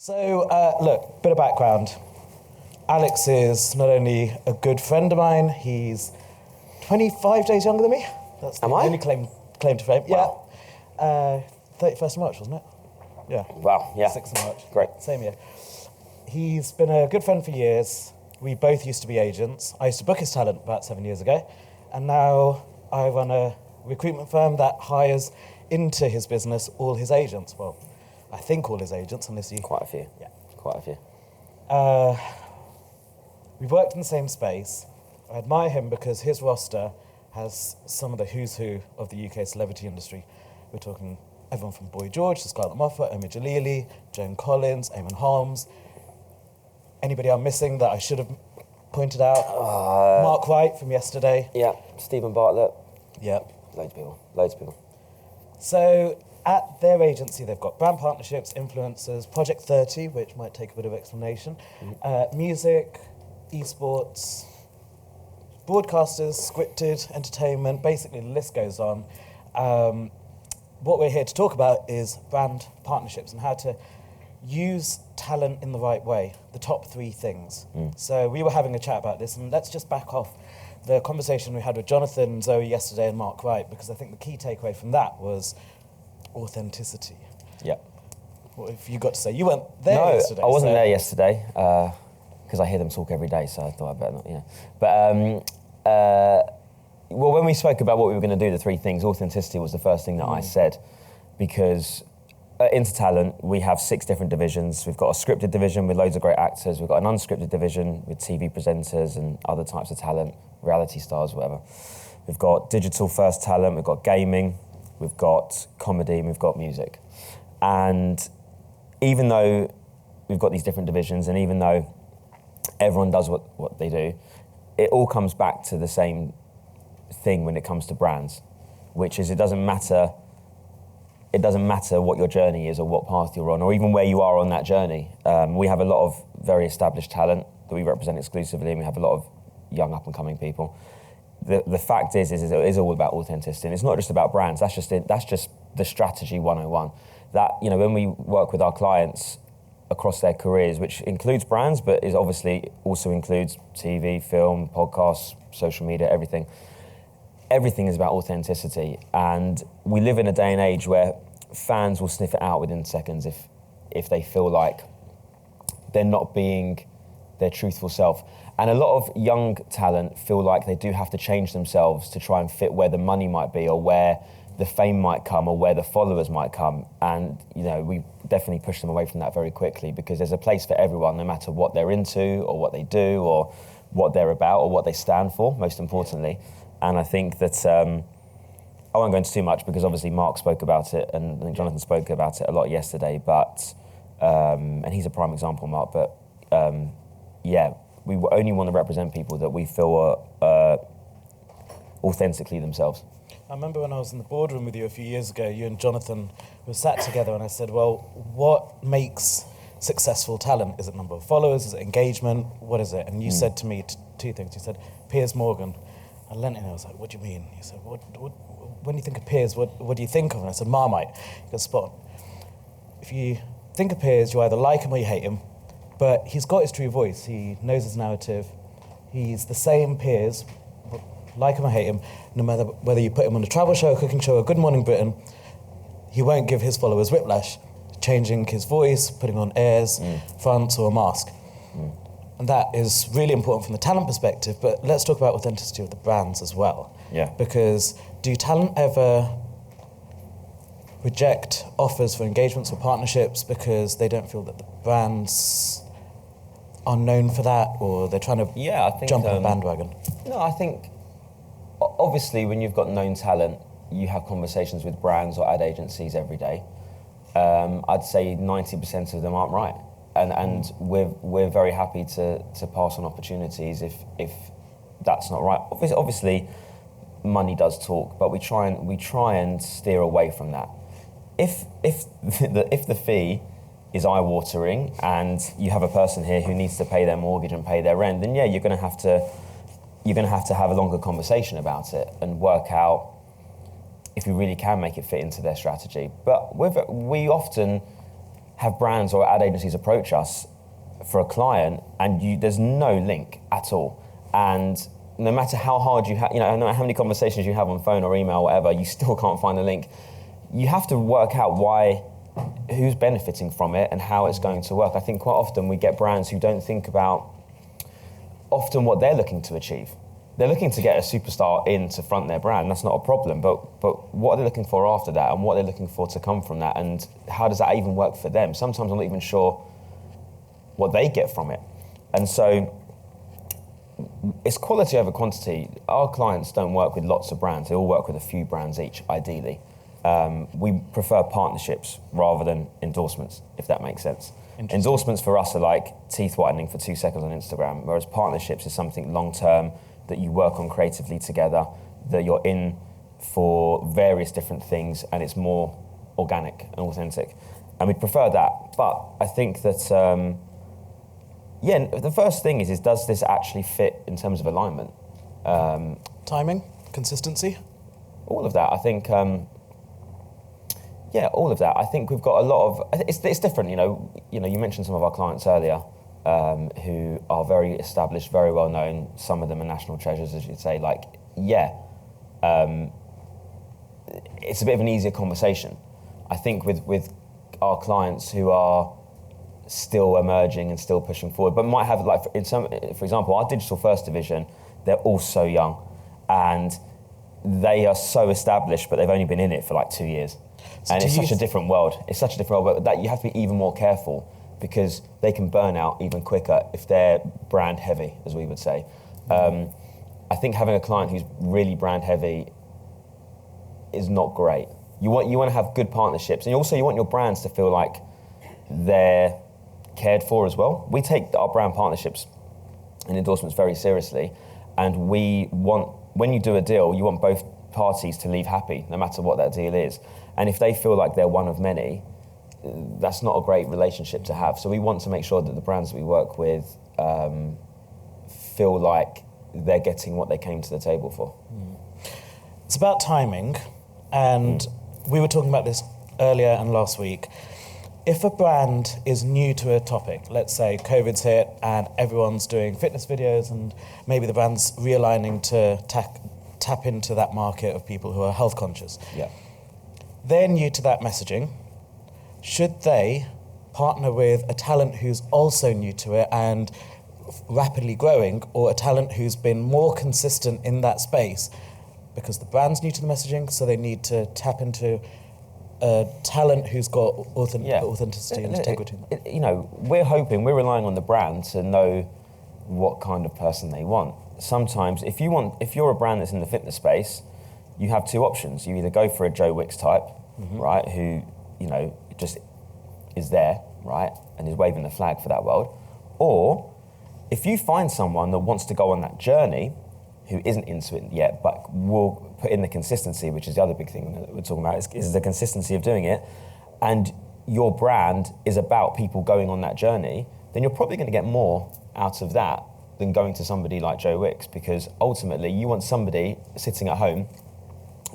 So, look, bit of background. Alex is not only a good friend of mine, he's 25 days younger than me. That's the only claim to fame. Wow. Yeah. 31st of March, wasn't it? Yeah. Wow, yeah. 6th of March. Great. Same year. He's been a good friend for years. We both used to be agents. I used to book his talent about 7 years ago. And now I run a recruitment firm that hires into his business all his agents. Well, I think all his agents, unless you... Quite a few. Yeah. Quite a few. We've worked in the same space. I admire him because his roster has some of the who's who of the UK celebrity industry. We're talking everyone from Boy George to Scarlett Moffat, Omid Jalili, Joan Collins, Eamon Holmes. Anybody I'm missing that I should have pointed out? Mark Wright from yesterday. Yeah, Stephen Bartlett. Yeah. Loads of people. So at their agency, they've got brand partnerships, influencers, Project 30, which might take a bit of explanation, music, esports, broadcasters, scripted, entertainment, basically the list goes on. What we're here to talk about is brand partnerships and how to use talent in the right way, the top three things. So we were having a chat about this, and let's just back off the conversation we had with Jonathan, Zoe yesterday and Mark Wright, because I think the key takeaway from that was authenticity. Yeah. What have you got to say? You weren't there yesterday. No, I wasn't there yesterday, because I hear them talk every day, so I thought I'd better not, But, well, when we spoke about what we were going to do, the three things, authenticity was the first thing that I said, because at InterTalent, we have 6 different divisions. We've got a scripted division with loads of great actors. We've got an unscripted division with TV presenters and other types of talent, reality stars, whatever. We've got digital first talent, we've got gaming, we've got comedy, and we've got music. And even though we've got these different divisions, and even though everyone does what they do, it all comes back to the same thing when it comes to brands, which is it doesn't matter what your journey is or what path you're on, or even where you are on that journey. We have a lot of very established talent that we represent exclusively, and we have a lot of young up-and-coming people. The fact is it is all about authenticity, and it's not just about brands. That's just the strategy 101. That, when we work with our clients across their careers, which includes brands, but is obviously also includes TV, film, podcasts, social media, everything. Everything is about authenticity, and we live in a day and age where fans will sniff it out within seconds if they feel like they're not being their truthful self. And a lot of young talent feel like they do have to change themselves to try and fit where the money might be, or where the fame might come, or where the followers might come. And we definitely push them away from that very quickly, because there's a place for everyone, no matter what they're into or what they do or what they're about or what they stand for, most importantly. And I think that, I won't go into too much because obviously Mark spoke about it and Jonathan spoke about it a lot yesterday, but, and he's a prime example, Mark, but we only want to represent people that we feel are authentically themselves. I remember when I was in the boardroom with you a few years ago, you and Jonathan were sat together, and I said, well, what makes successful talent? Is it number of followers? Is it engagement? What is it? And you said to me two things. You said, Piers Morgan. I leant in and I was like, what do you mean? He said, when you think of Piers, what do you think of? And I said, Marmite. He goes, spot on. If you think of Piers, you either like him or you hate him, but he's got his true voice. He knows his narrative. He's the same Piers, like him or hate him, no matter whether you put him on a travel show, a cooking show, a Good Morning Britain, he won't give his followers whiplash, changing his voice, putting on airs, fronts, or a mask. And that is really important from the talent perspective, but let's talk about authenticity of the brands as well. Yeah. Because do talent ever reject offers for engagements or partnerships because they don't feel that the brands are known for that, or they're trying to jump on a bandwagon? No, I think, obviously, when you've got known talent, you have conversations with brands or ad agencies every day. I'd say 90% of them aren't right. And we're very happy to pass on opportunities if that's not right. Obviously, money does talk, but we try and steer away from that. If the fee is eye-watering and you have a person here who needs to pay their mortgage and pay their rent, then you're going to have to have a longer conversation about it and work out if we really can make it fit into their strategy. But we often have brands or ad agencies approach us for a client, and there's no link at all. And no matter how hard no matter how many conversations you have on phone or email or whatever, you still can't find a link. You have to work out who's benefiting from it and how it's going to work. I think quite often we get brands who don't think about often what they're looking to achieve. They're looking to get a superstar in to front their brand. That's not a problem, but what are they looking for after that, and what are they looking for to come from that, and how does that even work for them? Sometimes I'm not even sure what they get from it. And so it's quality over quantity. Our clients don't work with lots of brands. They all work with a few brands each, ideally. We prefer partnerships rather than endorsements, if that makes sense. Endorsements for us are like teeth whitening for 2 seconds on Instagram, whereas partnerships is something long-term that you work on creatively together, that you're in for various different things, and it's more organic and authentic. And we prefer that. But I think that, the first thing is does this actually fit in terms of alignment? Timing, consistency? All of that. I think, all of that. I think we've got a lot of, it's different, you mentioned some of our clients earlier, who are very established, very well known. Some of them are national treasures, as you'd say. It's a bit of an easier conversation. I think with our clients who are still emerging and still pushing forward, but might have for example, our digital first division, they're all so young, and they are so established, but they've only been in it for 2 years. So and it's such a different world. It's such a different world, but that you have to be even more careful, because they can burn out even quicker if they're brand heavy, as we would say. I think having a client who's really brand heavy is not great. You want to have good partnerships, and also you want your brands to feel like they're cared for as well. We take our brand partnerships and endorsements very seriously, and we want, when you do a deal, you want both parties to leave happy, no matter what that deal is. And if they feel like they're one of many, that's not a great relationship to have. So we want to make sure that the brands that we work with feel like they're getting what they came to the table for. It's about timing, and we were talking about this earlier and last week. If a brand is new to a topic, let's say COVID's hit and everyone's doing fitness videos, and maybe the brand's realigning to tap into that market of people who are health conscious. Yeah. They're new to that messaging. Should they partner with a talent who's also new to it and rapidly growing, or a talent who's been more consistent in that space? Because the brand's new to the messaging, so they need to tap into a talent who's got authenticity and integrity. We're relying on the brand to know what kind of person they want. Sometimes, if you're a brand that's in the fitness space, you have two options. You either go for a Joe Wicks type, right, who, just is there, right, and is waving the flag for that world. Or if you find someone that wants to go on that journey, who isn't into it yet, but will put in the consistency, which is the other big thing that we're talking about, is the consistency of doing it, and your brand is about people going on that journey, then you're probably going to get more out of that than going to somebody like Joe Wicks, because ultimately you want somebody sitting at home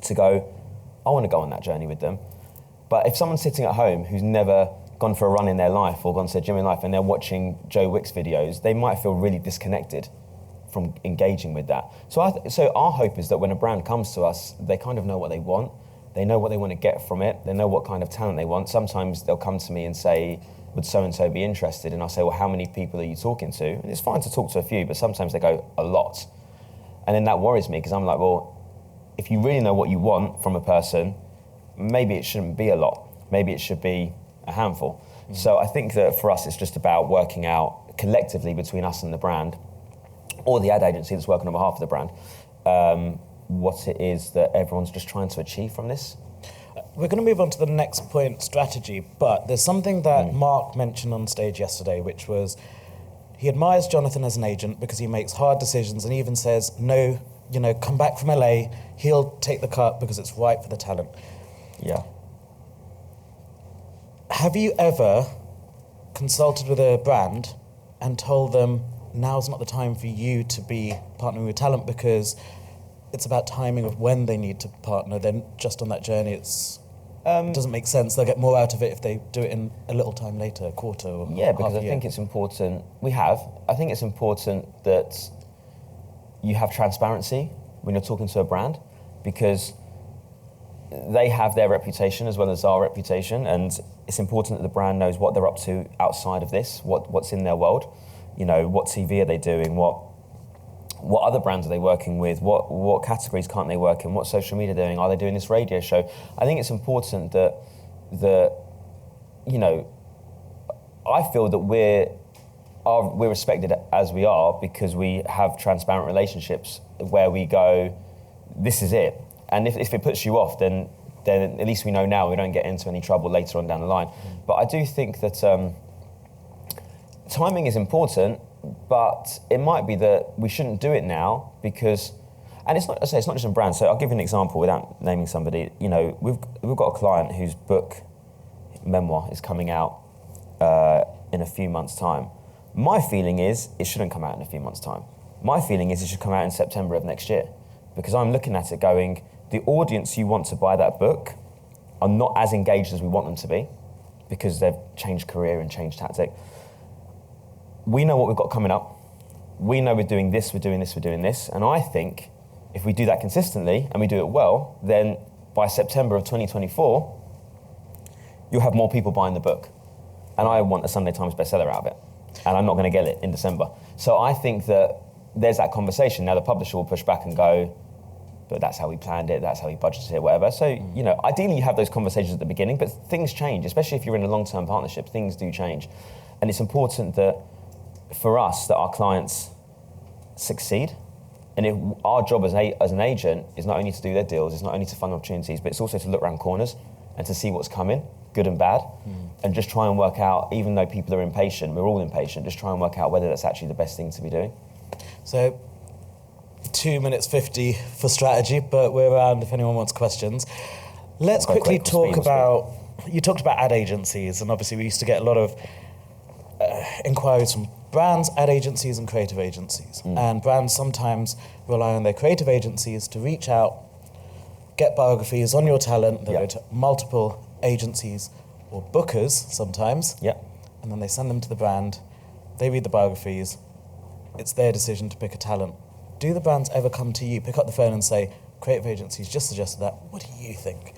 to go, I want to go on that journey with them. But if someone's sitting at home who's never gone for a run in their life or gone to a gym in life, and they're watching Joe Wicks videos, they might feel really disconnected from engaging with that. So our hope is that when a brand comes to us, they kind of know what they want. They know what they want to get from it. They know what kind of talent they want. Sometimes they'll come to me and say, would so-and-so be interested? And I'll say, well, how many people are you talking to? And it's fine to talk to a few, but sometimes they go, a lot. And then that worries me, because I'm like, well, if you really know what you want from a person, maybe it shouldn't be a lot. Maybe it should be a handful. So I think that for us, it's just about working out collectively between us and the brand, or the ad agency that's working on behalf of the brand, what it is that everyone's just trying to achieve from this. We're going to move on to the next point, strategy, but there's something that Mark mentioned on stage yesterday, which was he admires Jonathan as an agent because he makes hard decisions, and even says, no, come back from LA, he'll take the cut because it's right for the talent. Yeah. Have you ever consulted with a brand and told them, now's not the time for you to be partnering with talent, because it's about timing of when they need to partner, then just on that journey it's... It doesn't make sense. They'll get more out of it if they do it in a little time later, a quarter or Yeah, because half a I think year. it's important. I think it's important that you have transparency when you're talking to a brand, because they have their reputation as well as our reputation, and it's important that the brand knows what they're up to outside of this, what's in their world. You know, what TV are they doing? What other brands are they working with? What categories can't they work in? What social media are they doing? Are they doing this radio show? I think it's important that you know, I feel that we're respected as we are because we have transparent relationships where we go, this is it. And if it puts you off, then at least we know now we don't get into any trouble later on down the line. But I do think that timing is important, but it might be that we shouldn't do it now because, and it's not just in brands. So I'll give you an example without naming somebody. You know, we've got a client whose book memoir is coming out in a few months' time. My feeling is it shouldn't come out in a few months' time. My feeling is it should come out in September of next year, because I'm looking at it going, the audience you want to buy that book are not as engaged as we want them to be because they've changed career and changed tactic. We know what we've got coming up. We know we're doing this, we're doing this, we're doing this. And I think if we do that consistently and we do it well, then by September of 2024, you'll have more people buying the book. And I want a Sunday Times bestseller out of it. And I'm not going to get it in December. So I think that there's that conversation. Now the publisher will push back and go, but that's how we planned it, that's how we budgeted it, whatever. So, you know, ideally you have those conversations at the beginning, but things change, especially if you're in a long-term partnership, things do change. And it's important that for us, that our clients succeed. And our job as an agent is not only to do their deals, it's not only to fund opportunities, but it's also to look around corners and to see what's coming, good and bad, and just try and work out, even though people are impatient, we're all impatient, just try and work out whether that's actually the best thing to be doing. So 2 minutes 50 for strategy, but we're around if anyone wants questions. Let's quickly talk about, you talked about ad agencies, and obviously we used to get a lot of inquiries from brands, ad agencies and creative agencies. And brands sometimes rely on their creative agencies to reach out, get biographies on your talent, they go to multiple agencies or bookers sometimes, and then they send them to the brand, they read the biographies, it's their decision to pick a talent. Do the brands ever come to you, pick up the phone and say, creative agencies just suggested that, what do you think?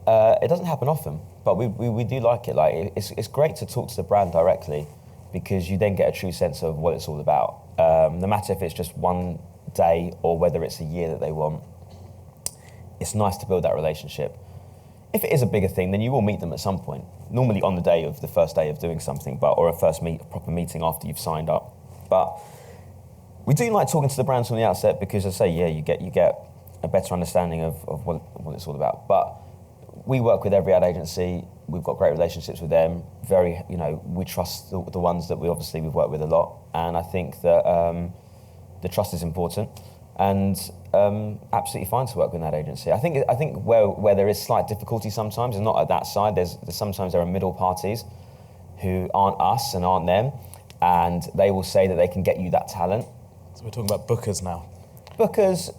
It doesn't happen often, but we do like it. Like it's great to talk to the brand directly because you then get a true sense of what it's all about. No matter if it's just one day or whether it's a year that they want, it's nice to build that relationship. If it is a bigger thing, then you will meet them at some point, normally on the first day of doing something, or a proper meeting after you've signed up. But we do like talking to the brands from the outset because, as I say, you get a better understanding of what it's all about. But we work with every ad agency. We've got great relationships with them. We trust the ones that we've worked with a lot. And I think that the trust is important. And absolutely fine to work with an ad agency. I think where there is slight difficulty sometimes is not at that side. Sometimes there are middle parties who aren't us and aren't them, and they will say that they can get you that talent. So we're talking about bookers now. Bookers,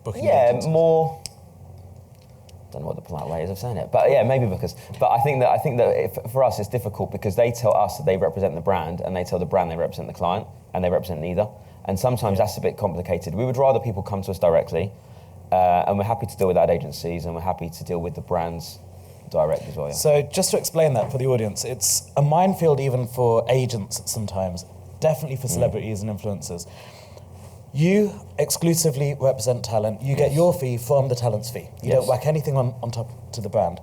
Booking yeah, agencies. more. Don't know what the polite way is of saying it, but yeah, maybe bookers. But I think that for us it's difficult because they tell us that they represent the brand, and they tell the brand they represent the client, and they represent neither. And sometimes that's a bit complicated. We would rather people come to us directly, and we're happy to deal with ad agencies, and we're happy to deal with the brands direct as well. Yeah. So just to explain that for the audience, it's a minefield even for agents sometimes, definitely for celebrities and influencers. You exclusively represent talent. You get your fee from the talent's fee. You don't whack anything on top to the brand.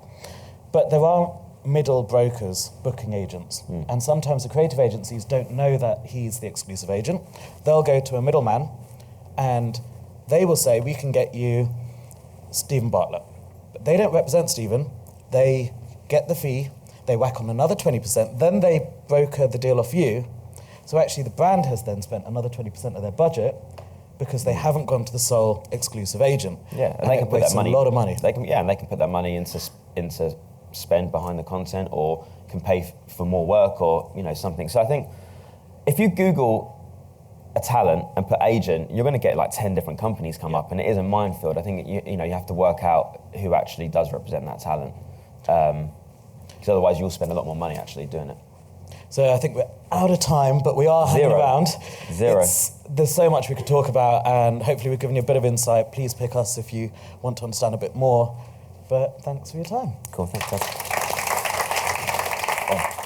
But there are middle brokers, booking agents, and sometimes the creative agencies don't know that he's the exclusive agent. They'll go to a middleman and they will say, we can get you Stephen Bartlett. But they don't represent Stephen. They get the fee, they whack on another 20%, then they broker the deal off you. So actually the brand has then spent another 20% of their budget because they haven't gone to the sole exclusive agent. Yeah, and they can put that money. A lot of money. And they can put that money into spend behind the content, or can pay for more work, or something. So I think if you Google a talent and put agent, you're going to get like 10 different companies come up, and it is a minefield. I think you have to work out who actually does represent that talent, because otherwise you'll spend a lot more money actually doing it. So I think we're out of time, but we are hanging around. Zero. There's so much we could talk about, and hopefully we've given you a bit of insight. Please pick us if you want to understand a bit more. But thanks for your time. Cool, thanks, guys. Oh.